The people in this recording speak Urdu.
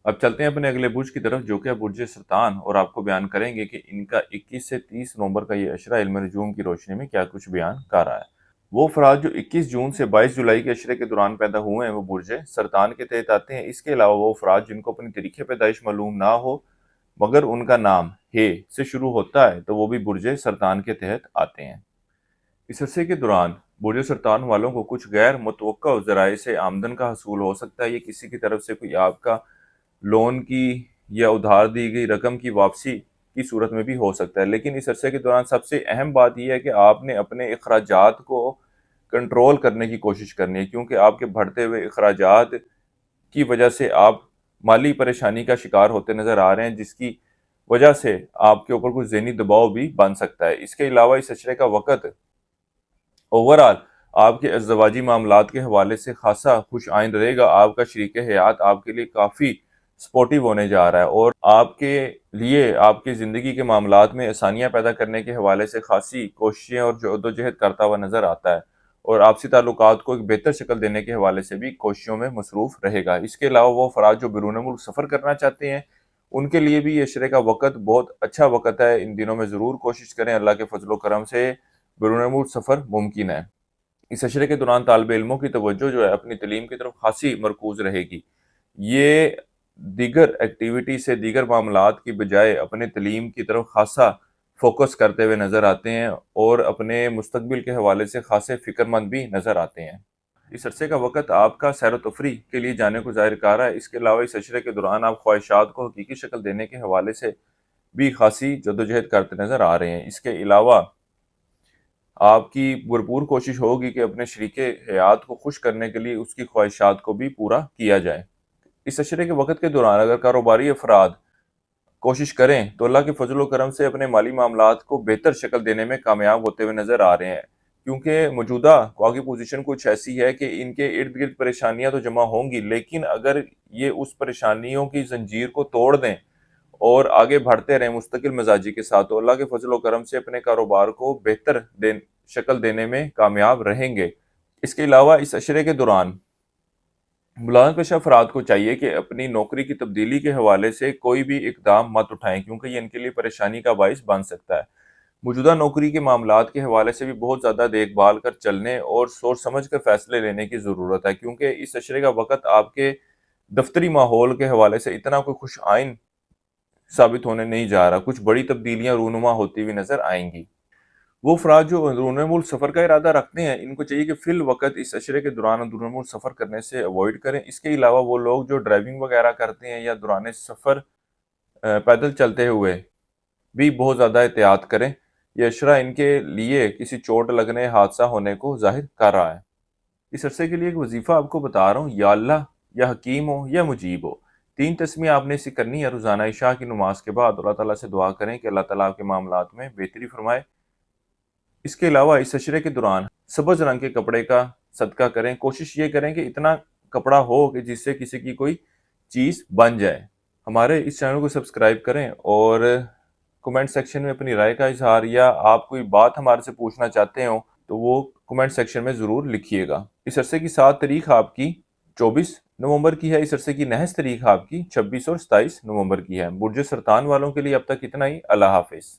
اب چلتے ہیں اپنے اگلے برج کی طرف جو کہ برج سرطان، اور آپ کو بیان کریں گے کہ ان کا 21 سے 30 نومبر کا یہ اشرہ علم نجوم کی روشنی میں کیا کچھ بیان کر رہا ہے۔ وہ افراد جو 21 جون سے 22 جولائی کے اشرے کے دوران پیدا ہوئے ہیں وہ برج سرطان کے تحت آتے ہیں۔ اس کے علاوہ وہ افراد جن کو اپنی تاریخ پیدائش معلوم نہ ہو مگر ان کا نام ہے سے شروع ہوتا ہے تو وہ بھی برج سرطان کے تحت آتے ہیں۔ اس عرصے کے دوران برج سرطان والوں کو کچھ غیر متوقع ذرائع سے آمدن کا حصول ہو سکتا ہے۔ یہ کسی کی طرف سے کوئی آپ کا لون کی یا ادھار دی گئی رقم کی واپسی کی صورت میں بھی ہو سکتا ہے، لیکن اس عرصے کے دوران سب سے اہم بات یہ ہے کہ آپ نے اپنے اخراجات کو کنٹرول کرنے کی کوشش کرنی ہے، کیونکہ آپ کے بڑھتے ہوئے اخراجات کی وجہ سے آپ مالی پریشانی کا شکار ہوتے نظر آ رہے ہیں، جس کی وجہ سے آپ کے اوپر کچھ ذہنی دباؤ بھی بن سکتا ہے۔ اس کے علاوہ اس اشرے کا وقت اوورآل آپ کے ازدواجی معاملات کے حوالے سے خاصا خوش آئند رہے گا۔ آپ کا شریک حیات آپ کے لیے کافی سپورٹیو ہونے جا رہا ہے اور آپ کے لیے آپ کی زندگی کے معاملات میں آسانیاں پیدا کرنے کے حوالے سے خاصی کوششیں اور جدوجہد کرتا ہوا نظر آتا ہے، اور آپسی تعلقات کو ایک بہتر شکل دینے کے حوالے سے بھی کوششوں میں مصروف رہے گا۔ اس کے علاوہ وہ افراد جو بیرون ملک سفر کرنا چاہتے ہیں ان کے لیے بھی یہ اشرے کا وقت بہت اچھا وقت ہے۔ ان دنوں میں ضرور کوشش کریں، اللہ کے فضل و کرم سے بیرون ملک سفر ممکن ہے۔ اس اشرے کے دوران طالب علموں کی توجہ جو ہے اپنی تعلیم کی طرف خاصی مرکوز رہے گی۔ یہ دیگر ایکٹیویٹی سے دیگر معاملات کی بجائے اپنے تعلیم کی طرف خاصا فوکس کرتے ہوئے نظر آتے ہیں اور اپنے مستقبل کے حوالے سے خاصے فکر مند بھی نظر آتے ہیں۔ اس عرصے کا وقت آپ کا سیر و تفریح کے لیے جانے کو ظاہر کر رہا ہے۔ اس کے علاوہ اس اشرے کے دوران آپ خواہشات کو حقیقی شکل دینے کے حوالے سے بھی خاصی جدوجہد کرتے نظر آ رہے ہیں۔ اس کے علاوہ آپ کی بھرپور کوشش ہوگی کہ اپنے شریک حیات کو خوش کرنے کے لیے اس کی خواہشات کو بھی پورا کیا جائے۔ اس اشرے کے وقت کے دوران اگر کاروباری افراد کوشش کریں تو اللہ کے فضل و کرم سے اپنے مالی معاملات کو بہتر شکل دینے میں کامیاب ہوتے ہوئے نظر آ رہے ہیں، کیونکہ موجودہ خواہی پوزیشن کچھ ایسی ہے کہ ان کے ارد گرد پریشانیاں تو جمع ہوں گی، لیکن اگر یہ اس پریشانیوں کی زنجیر کو توڑ دیں اور آگے بڑھتے رہیں مستقل مزاجی کے ساتھ، تو اللہ کے فضل و کرم سے اپنے کاروبار کو بہتر شکل دینے میں کامیاب رہیں گے۔ اس کے علاوہ اس اشرے کے دوران ملازمت پیشہ افراد کو چاہیے کہ اپنی نوکری کی تبدیلی کے حوالے سے کوئی بھی اقدام مت اٹھائیں، کیونکہ یہ ان کے لیے پریشانی کا باعث بن سکتا ہے۔ موجودہ نوکری کے معاملات کے حوالے سے بھی بہت زیادہ دیکھ بھال کر چلنے اور سوچ سمجھ کر فیصلے لینے کی ضرورت ہے، کیونکہ اس اشرے کا وقت آپ کے دفتری ماحول کے حوالے سے اتنا کوئی خوش آئند ثابت ہونے نہیں جا رہا۔ کچھ بڑی تبدیلیاں رونما ہوتی ہوئی نظر آئیں گی۔ وہ افراد جو اندرون ملک سفر کا ارادہ رکھتے ہیں ان کو چاہیے کہ فی الوقت اس اشرے کے دوران اندرون ملک سفر کرنے سے اوائڈ کریں۔ اس کے علاوہ وہ لوگ جو ڈرائیونگ وغیرہ کرتے ہیں یا دوران سفر پیدل چلتے ہوئے بھی بہت زیادہ احتیاط کریں۔ یہ اشرہ ان کے لیے کسی چوٹ لگنے، حادثہ ہونے کو ظاہر کر رہا ہے۔ اس عرصے کے لیے ایک وظیفہ آپ کو بتا رہا ہوں، یا اللہ، یا حکیم ہو یا مجیب ہو، 3 تسمیہ آپ نے اسے کرنی ہے روزانہ عشاء کی نماز کے بعد۔ اللہ تعالیٰ سے دعا کریں کہ اللہ تعالیٰ آپ کے معاملات میں بہتری فرمائے۔ اس کے علاوہ اس اشرے کے دوران سبز رنگ کے کپڑے کا صدقہ کریں۔ کوشش یہ کریں کہ اتنا کپڑا ہو کہ جس سے کسی کی کوئی چیز بن جائے۔ ہمارے اس چینل کو سبسکرائب کریں اور کمنٹ سیکشن میں اپنی رائے کا اظہار یا آپ کوئی بات ہمارے سے پوچھنا چاہتے ہوں تو وہ کمنٹ سیکشن میں ضرور لکھیے گا۔ اس عرصے کی 7 تاریخ آپ کی 24 نومبر کی ہے۔ اس عرصے کی نحس تاریخ آپ کی 26 اور 27 نومبر کی ہے۔ برج سرطان والوں کے لیے اب تک اتنا ہی۔ اللہ حافظ۔